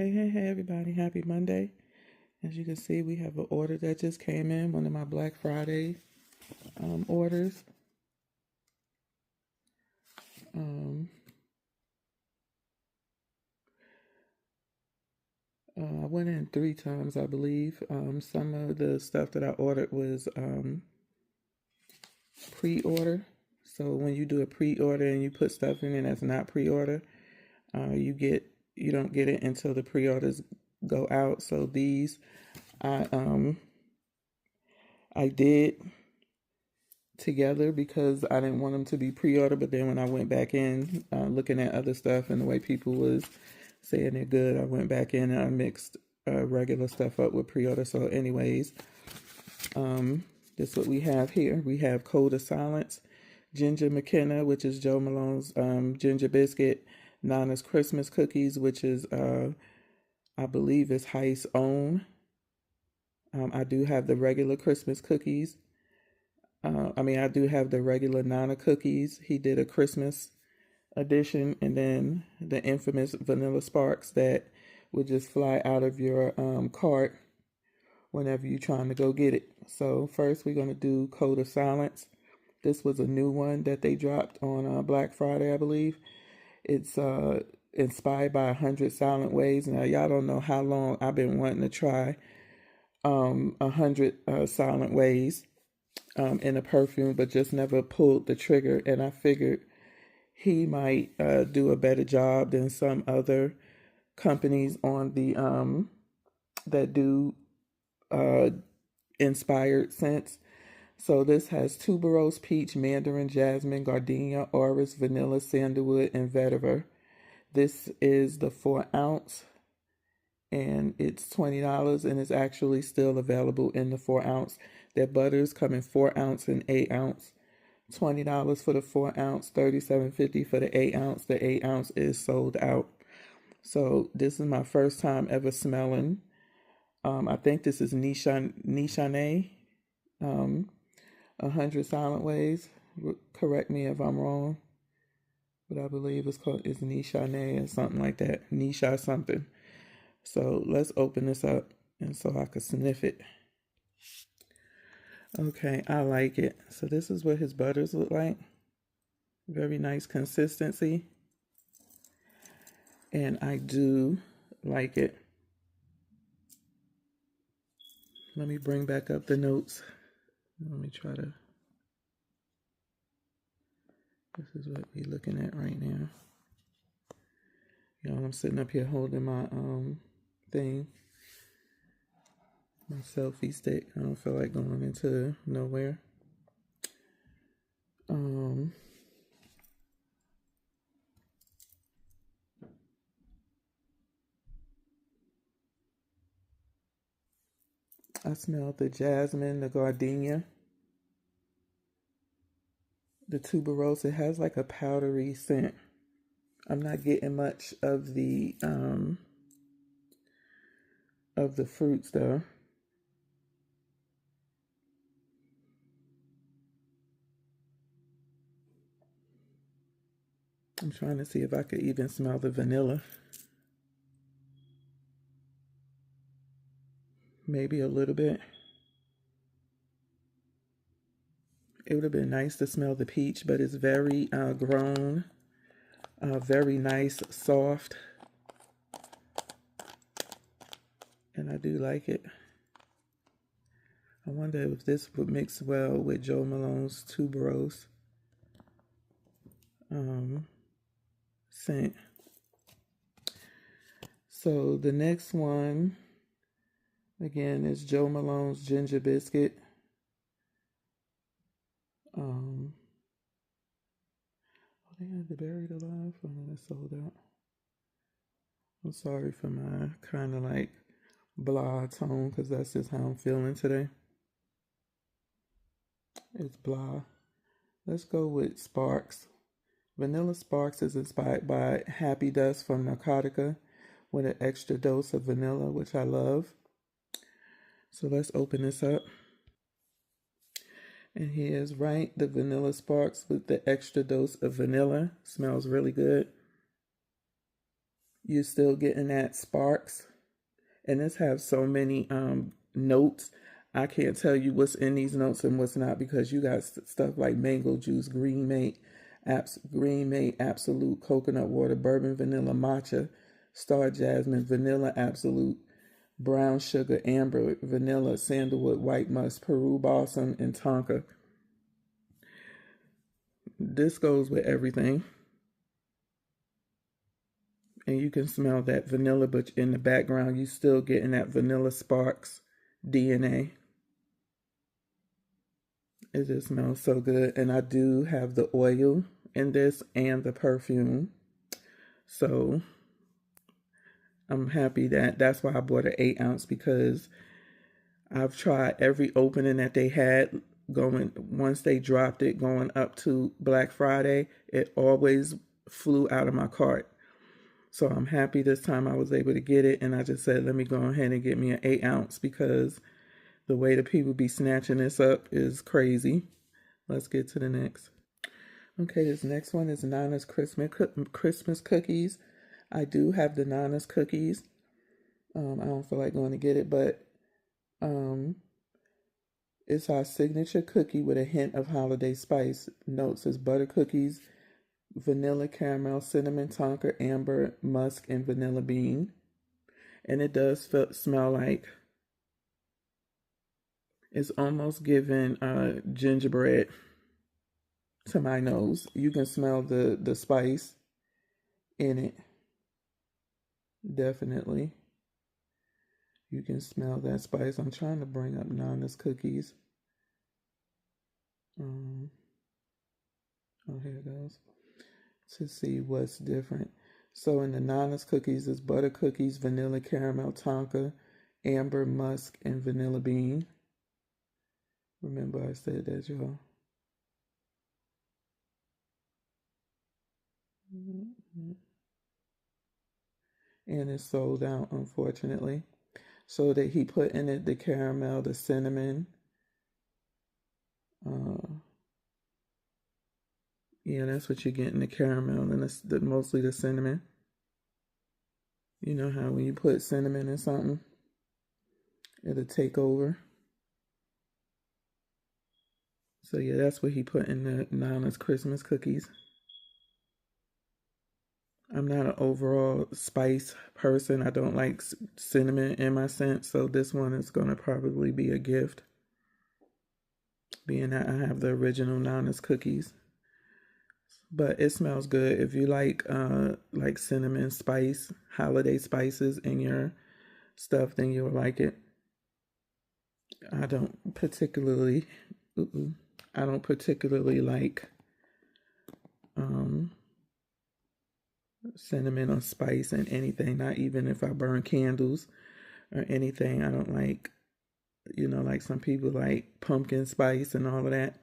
Hey, everybody. Happy Monday. As you can see, we have an order that just came in, one of my Black Friday orders. Um, I went in 3 times, I believe. Some of the stuff that I ordered was pre-order. So when you do a pre-order and you put stuff in it that's not pre-order, you don't get it until the pre-orders go out. So these I I did together because I didn't want them to be pre-order, but then when I went back in looking at other stuff and the way people was saying they're good, I went back in and I mixed regular stuff up with pre-order. So anyways, this is what we have here. We have Code of Silence, Ginger McKenna, which is Joe Malone's ginger biscuit, Nana's Christmas cookies, which is I believe is Heist's own. I do have the regular Christmas cookies. I do have the regular Nana cookies. He did a Christmas edition, and then the infamous Vanilla Sparks that would just fly out of your cart whenever you're trying to go get it. So first we're going to do Code of Silence. This was a new one that they dropped on Black Friday, I believe. It's inspired by 100 Silent Ways. Now, y'all don't know how long I've been wanting to try 100 Silent Ways in a perfume, but just never pulled the trigger. And I figured he might do a better job than some other companies on the that do inspired scents. So this has tuberose, peach, mandarin, jasmine, gardenia, orris, vanilla, sandalwood, and vetiver. This is the 4-ounce, and it's $20, and it's actually still available in the 4-ounce. Their butters come in 4-ounce and 8-ounce. $20 for the 4-ounce, $37.50 for the 8-ounce. The 8-ounce is sold out. So this is my first time ever smelling. I think this is Nishane, 100 Silent Ways. Correct me if I'm wrong, but I believe it's Nishane or something like that. Nisha something. So let's open this up and so I can sniff it. Okay, I like it. So this is what his butters look like. Very nice consistency. And I do like it. Let me bring back up the notes. Let me try to. This is what we're looking at right now. Y'all, I'm sitting up here holding my thing. My selfie stick. I don't feel like going into nowhere. I smell the jasmine, the gardenia, the tuberose. It has like a powdery scent. I'm not getting much of the fruits though. I'm trying to see if I could even smell the vanilla. Maybe a little bit. It would have been nice to smell the peach, but it's very grown, very nice, soft. And I do like it. I wonder if this would mix well with Joe Malone's tuberose scent. So the next one, again, is Joe Malone's ginger biscuit. Oh, they had the Buried Alive. Oh, no, that's sold out. I'm sorry for my kind of like blah tone, because that's just how I'm feeling today. It's blah. Let's go with Sparks. Vanilla Sparks is inspired by Happy Dust from Narcotica with an extra dose of vanilla, which I love. So let's open this up. And here's right, the Vanilla Sparks with the extra dose of vanilla. Smells really good. you're still getting that sparks. And this has so many notes. I can't tell you what's in these notes and what's not, because you got stuff like mango juice, green mate, absolute, coconut water, bourbon vanilla, matcha, star jasmine, vanilla absolute, brown sugar, amber, vanilla, sandalwood, white musk, Peru balsam, and tonka. This goes with everything. And you can smell that vanilla, but in the background, you still getting that vanilla sparks DNA. It just smells so good. And I do have the oil in this and the perfume. So I'm happy that's why I bought an 8-ounce, because I've tried every opening that they had going, once they dropped it going up to Black Friday, it always flew out of my cart. So I'm happy this time I was able to get it, and I just said, let me go ahead and get me an 8-ounce, because the way the people be snatching this up is crazy. Let's get to the next. Okay, this next one is Nana's Christmas cookies. I do have the Nana's cookies. I don't feel like going to get it, but it's our signature cookie with a hint of holiday spice. Notes is butter cookies, vanilla, caramel, cinnamon, tonka, amber, musk, and vanilla bean. And it does smell like, it's almost giving gingerbread to my nose. You can smell the spice in it. Definitely. You can smell that spice. I'm trying to bring up Nana's cookies. Oh, here it goes. To see what's different. So in the Nana's cookies is butter cookies, vanilla, caramel, tonka, amber, musk, and vanilla bean. Remember I said that, y'all. And it's sold out, unfortunately. So that he put in it the caramel, the cinnamon. Yeah, that's what you get in the caramel, and it's mostly the cinnamon. You know how when you put cinnamon in something, it'll take over. So yeah, that's what he put in the Nana's Christmas cookies. I'm not an overall spice person. I don't like cinnamon in my scent, so this one is going to probably be a gift, being that I have the original Nana's cookies. But it smells good. If you like cinnamon spice, holiday spices in your stuff, then you'll like it. I don't particularly like cinnamon or spice in anything, not even if I burn candles or anything. I don't like, like some people like pumpkin spice and all of that.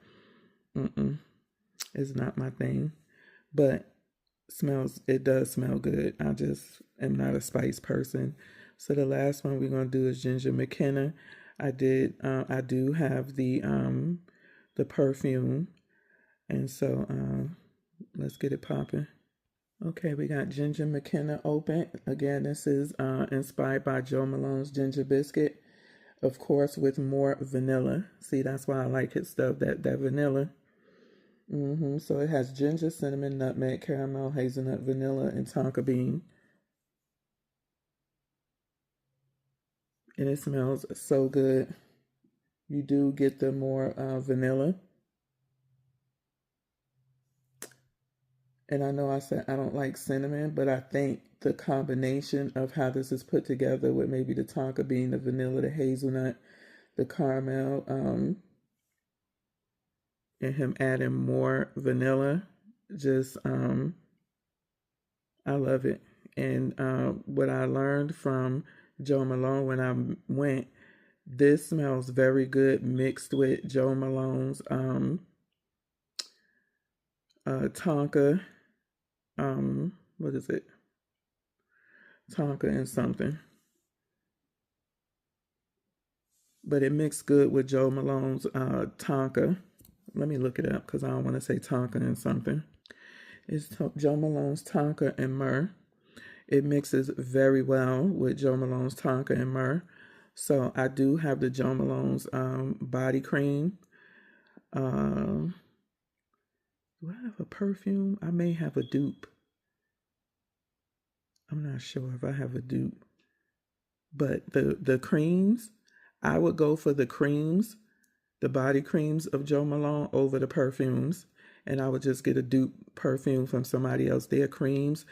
It's not my thing, but it does smell good. I just am not a spice person. So the last one we're going to do is Ginger McKenna. I do have the perfume, and so let's get it popping. Okay, we got Ginger McKenna open. Again, this is inspired by Jo Malone's Ginger Biscuit, of course, with more vanilla. See, that's why I like his stuff, that vanilla. So it has ginger, cinnamon, nutmeg, caramel, hazelnut, vanilla, and tonka bean. And it smells so good. You do get the more vanilla. And I know I said I don't like cinnamon, but I think the combination of how this is put together with maybe the tonka bean, the vanilla, the hazelnut, the caramel, and him adding more vanilla, just I love it. And what I learned from Jo Malone when I went, this smells very good mixed with Jo Malone's tonka, what is it? Tonka and something. But it mixed good with Jo Malone's tonka. Let me look it up because I don't want to say tonka and something. It's Jo Malone's tonka and myrrh. It mixes very well with Jo Malone's Tonka and Myrrh. So I do have the Jo Malone's body cream. Do I have a perfume? I may have a dupe. I'm not sure if I have a dupe. But the creams, I would go for the creams, the body creams of Jo Malone over the perfumes. And I would just get a dupe perfume from somebody else. Their creams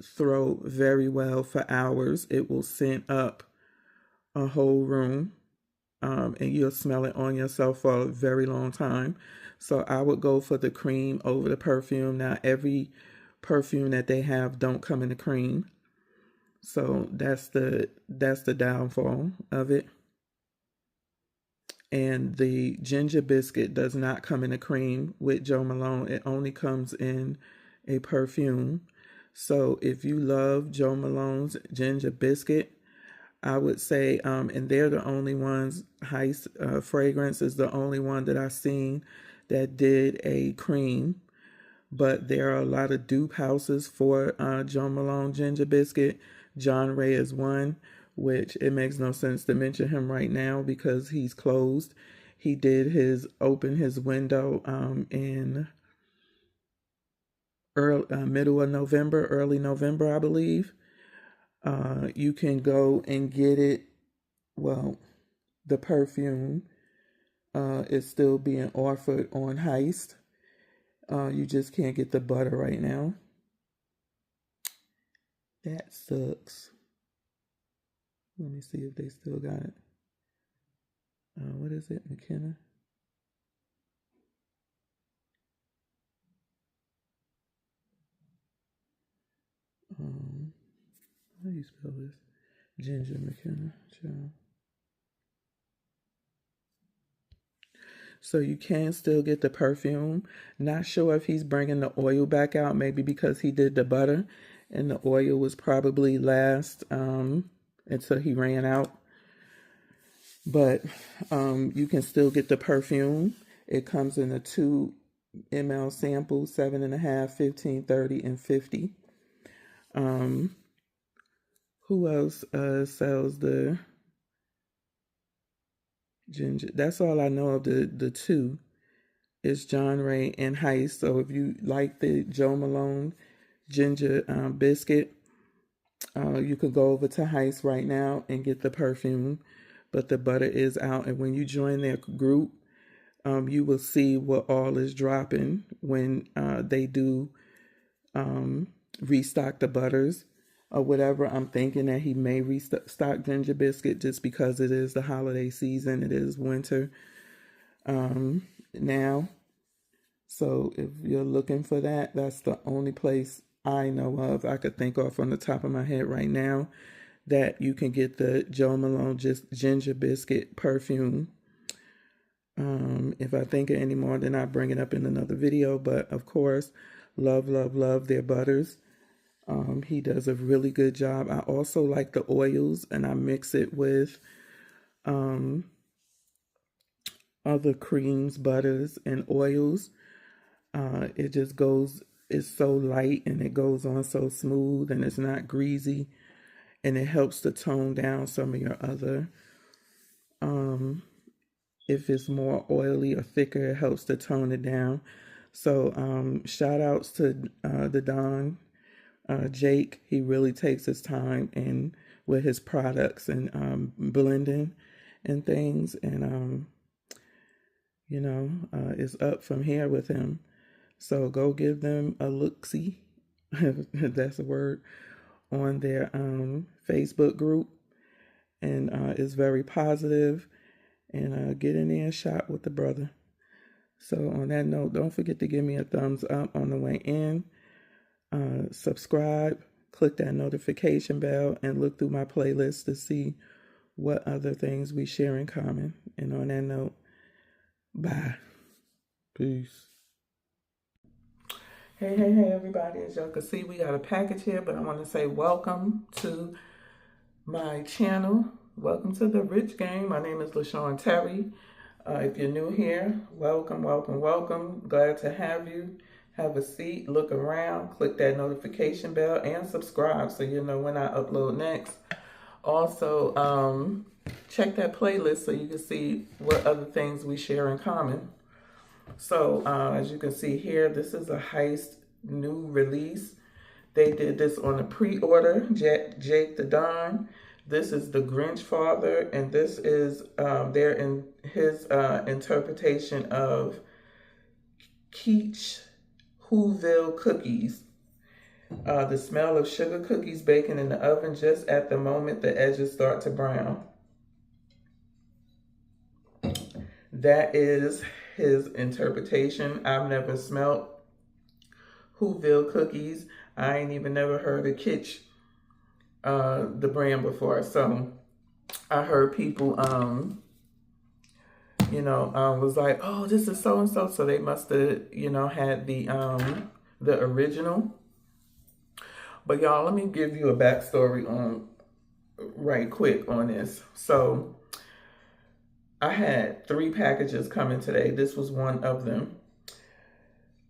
throw very well for hours. It will scent up a whole room. And you'll smell it on yourself for a very long time. So I would go for the cream over the perfume. Now, every perfume that they have don't come in the cream. So that's the downfall of it. And the ginger biscuit does not come in a cream with Jo Malone. It only comes in a perfume. So if you love Jo Malone's ginger biscuit, I would say, and they're the only ones, Heist Fragrance is the only one that I've seen that did a cream. But there are a lot of dupe houses for Jo Malone ginger biscuit. John Ray is one, which it makes no sense to mention him right now because he's closed. He did open his window in middle of November, early November, I believe. You can go and get it. Well, the perfume is still being offered on Heist. You just can't get the butter right now. That sucks. Let me see if they still got it. What is it, McKenna? How do you spell this? Ginger McKenna. Child. So you can still get the perfume. Not sure if he's bringing the oil back out, maybe because he did the butter and the oil was probably last until he ran out. But you can still get the perfume. It comes in a 2 ml sample, 7.5, 15, 30, and 50. Who else sells the ginger? That's all I know of the two. It's John Ray and Heist. So if you like the Jo Malone ginger biscuit, you could go over to Heist right now and get the perfume. But the butter is out. And when you join their group, you will see what all is dropping when they do restock the butters or whatever. I'm thinking that he may restock ginger biscuit just because it is the holiday season. It is winter now. So if you're looking for that, that's the only place I know of, I could think of on the top of my head right now, that you can get the Jo Malone ginger biscuit perfume. If I think of any more, then I'll bring it up in another video. But of course, love their butters. He does a really good job. I also like the oils, and I mix it with other creams, butters, and oils. It just goes, it's so light and it goes on so smooth and it's not greasy, and it helps to tone down some of your other, if it's more oily or thicker, it helps to tone it down. So shout outs to the Don Jake. He really takes his time and with his products and blending and things, and it's up from here with him. So go give them a look-see, if that's a word, on their Facebook group. And it's very positive. And get in there and shop with the brother. So on that note, don't forget to give me a thumbs up on the way in. Subscribe, click that notification bell, and look through my playlist to see what other things we share in common. And on that note, bye. Peace. Hey, everybody. As y'all can see, we got a package here, but I want to say welcome to my channel. Welcome to the Rich Game. My name is Lashawnterry. If you're new here, welcome. Glad to have you. have a seat, look around, click that notification bell, and subscribe so you know when I upload next. Also, check that playlist so you can see what other things we share in common. So, as you can see here, this is a Heist new release. They did this on a pre-order, Jake the Don. This is the Grinch Father, and this is his interpretation of quiche Whoville cookies. The smell of sugar cookies baking in the oven just at the moment the edges start to brown. That is his interpretation. I've never smelled Whoville cookies. I ain't even never heard of Kitsch, the brand before. So I heard people, was like, oh, this is so-and-so. So they must have, had the original. But y'all, let me give you a backstory right quick on this. So I had 3 packages coming today. This was one of them.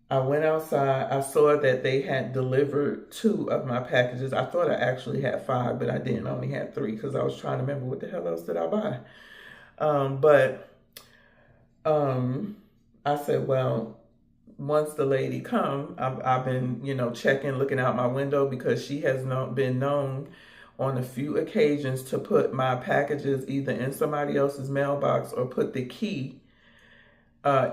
I went outside. I saw that they had delivered 2 of my packages. I thought I actually had 5, but I didn't. I only had 3 because I was trying to remember what the hell else did I buy. I said, well, once the lady come, I've been, checking, looking out my window because she has been known on a few occasions to put my packages either in somebody else's mailbox or put the key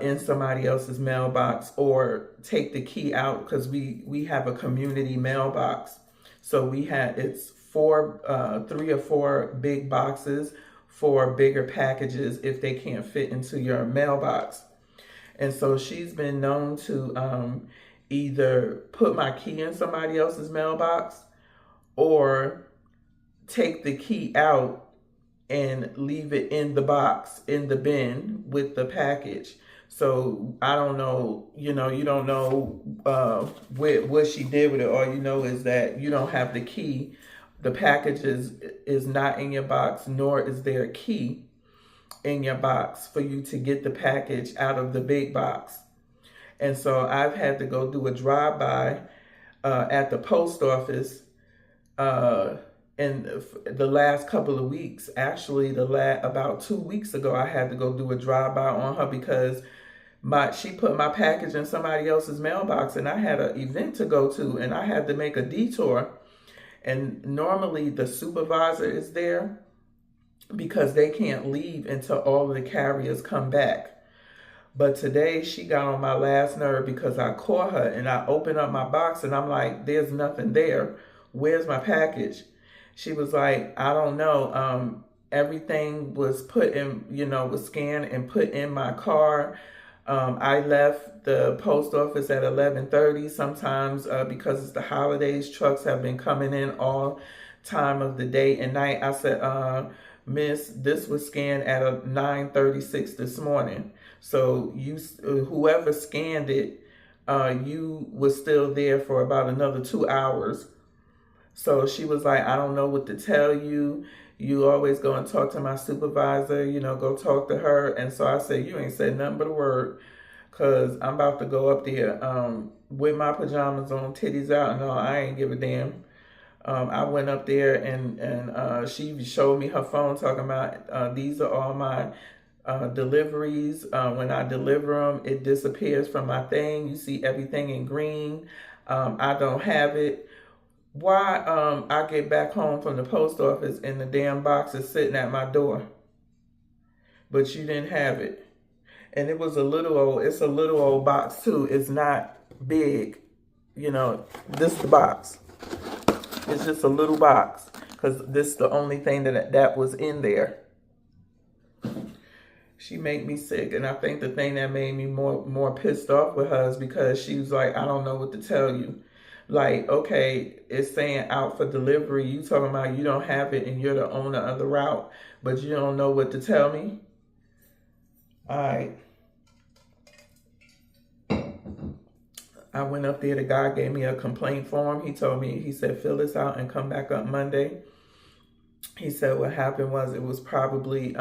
in somebody else's mailbox or take the key out because we have a community mailbox. So it's 3 or 4 big boxes for bigger packages if they can't fit into your mailbox. And so she's been known to either put my key in somebody else's mailbox or take the key out and leave it in the box, in the bin with the package. So I don't know, you don't know what she did with it. All you know is that you don't have the key. The package is not in your box, nor is there a key in your box for you to get the package out of the big box. And so I've had to go do a drive-by at the post office in the last couple of weeks. Actually, about 2 weeks ago, I had to go do a drive-by on her because she put my package in somebody else's mailbox, and I had an event to go to, and I had to make a detour. And normally the supervisor is there because they can't leave until all of the carriers come back. But today she got on my last nerve because I caught her and I opened up my box and I'm like, there's nothing there. Where's my package? She was like, I don't know. Everything was put in, was scanned and put in my car. I left the post office at 11:30. Sometimes because it's the holidays, trucks have been coming in all time of the day and night. I said, Miss, this was scanned at 9:36 this morning. So whoever scanned it, you was still there for about another 2 hours. So she was like, I don't know what to tell you. You always go and talk to my supervisor, go talk to her. And so I said, you ain't said nothing but a word because I'm about to go up there with my pajamas on, titties out. No, I ain't give a damn. I went up there and she showed me her phone talking about these are all my deliveries. When I deliver them, it disappears from my thing. You see everything in green. I don't have it. Why I get back home from the post office and the damn box is sitting at my door, but you didn't have it. And it was it's a little old box too. It's not big, this is the box. It's just a little box because this is the only thing that was in there. She made me sick. And I think the thing that made me more pissed off with her is because she was like, I don't know what to tell you. Like, okay, it's saying out for delivery. You talking about you don't have it and you're the owner of the route, but you don't know what to tell me? All right. I went up there. The guy gave me a complaint form. He said, fill this out and come back up Monday. He said what happened was it was probably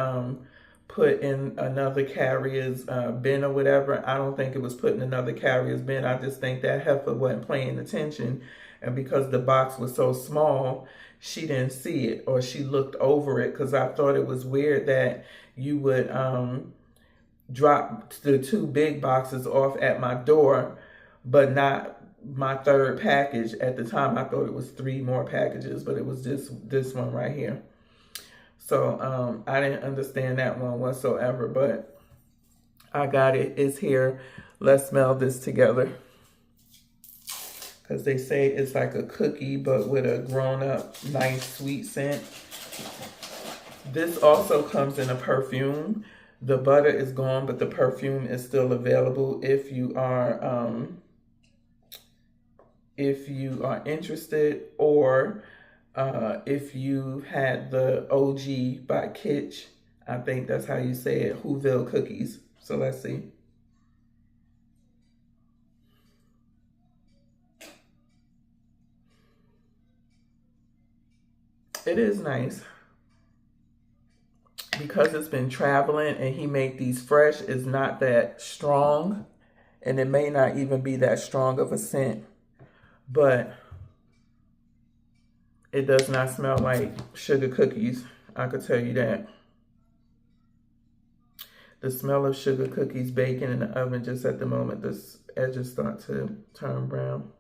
put in another carrier's bin or whatever. I don't think it was put in another carrier's bin. I just think that heifer wasn't paying attention. And because the box was so small, she didn't see it, or she looked over it, because I thought it was weird that you would drop the 2 big boxes off at my door, but not my 3rd package. At the time, I thought it was 3 more packages, but it was just this one right here. So I didn't understand that one whatsoever, but I got it. It's here. Let's smell this together. Because they say it's like a cookie, but with a grown-up, nice, sweet scent. This also comes in a perfume. The butter is gone, but the perfume is still available if you are interested, or if you had the OG by Kitsch. I think that's how you say it, Whoville cookies. So let's see. It is nice. Because it's been traveling and he made these fresh, it's not that strong. And it may not even be that strong of a scent. But it does not smell like sugar cookies. I could tell you that. The smell of sugar cookies baking in the oven just at the moment this edges start to turn brown.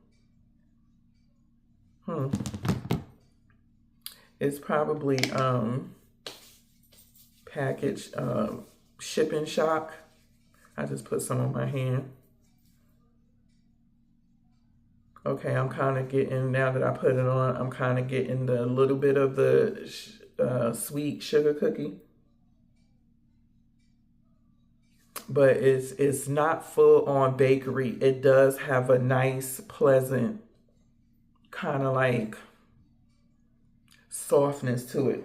It's probably packaged shipping shock. I just put some on my hand. Okay, I'm kind of getting, now that I put it on, I'm kind of getting the little bit of the sweet sugar cookie. But it's not full on bakery. It does have a nice, pleasant, kind of like softness to it.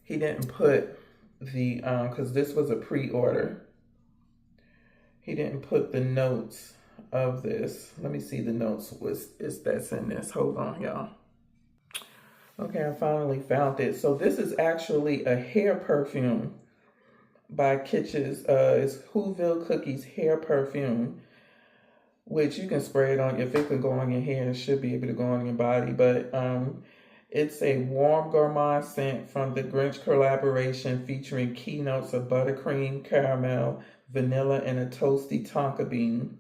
He didn't put the, because this was a pre-order. He didn't put the notes of this. Let me see the notes that's in this. Hold on, y'all. Okay, I finally found it. So this is actually a hair perfume by Kitsch's. It's Whoville Cookies hair perfume, which you can spray it on. If it can go on your hair, it should be able to go on your body. But it's a warm gourmand scent from the Grinch collaboration, featuring key notes of buttercream, caramel, vanilla, and a toasty tonka bean.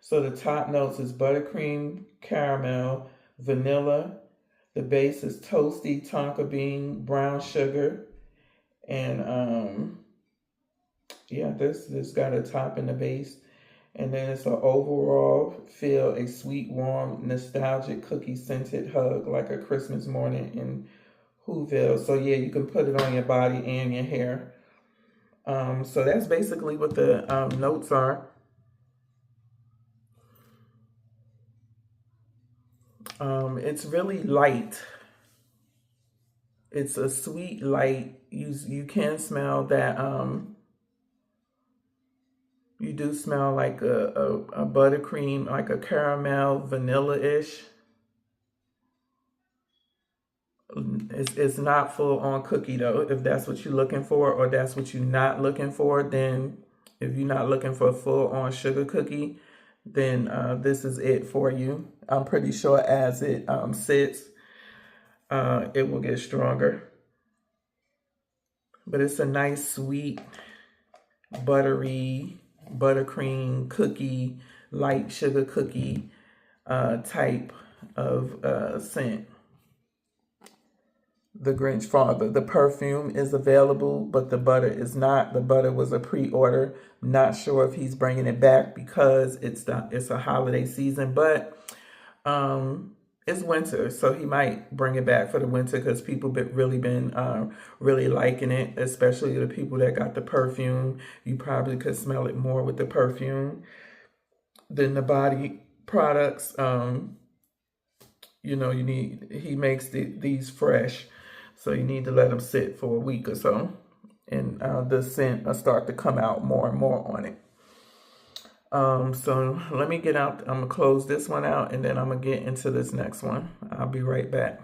So the top notes is buttercream, caramel, vanilla. The base is toasty tonka bean, brown sugar, and yeah, this got a top and a base. And then it's an overall feel, a sweet, warm, nostalgic cookie scented hug like a Christmas morning in Whoville. So yeah, you can put it on your body and your hair. So that's basically what the notes are. It's really light. It's a sweet light. You can smell that. You do smell like a buttercream, like a caramel, vanilla-ish. It's not full on cookie though. If that's what you're looking for, or that's what you're not looking for, then if you're not looking for a full on sugar cookie, then this is it for you. I'm pretty sure as it sits, it will get stronger. But it's a nice, sweet, buttery, buttercream cookie, light sugar cookie type of scent. The Grinch Father. The perfume is available, but the butter is not. The butter was a pre-order. Not sure if he's bringing it back because it's a holiday season, but it's winter, so he might bring it back for the winter because people really been really liking it, especially the people that got the perfume. You probably could smell it more with the perfume than the body products. You know, he makes these fresh, so you need to let them sit for a week or so, and the scent will start to come out more and more on it. So let me get out. I'm gonna close this one out, and then I'm gonna get into this next one. I'll be right back.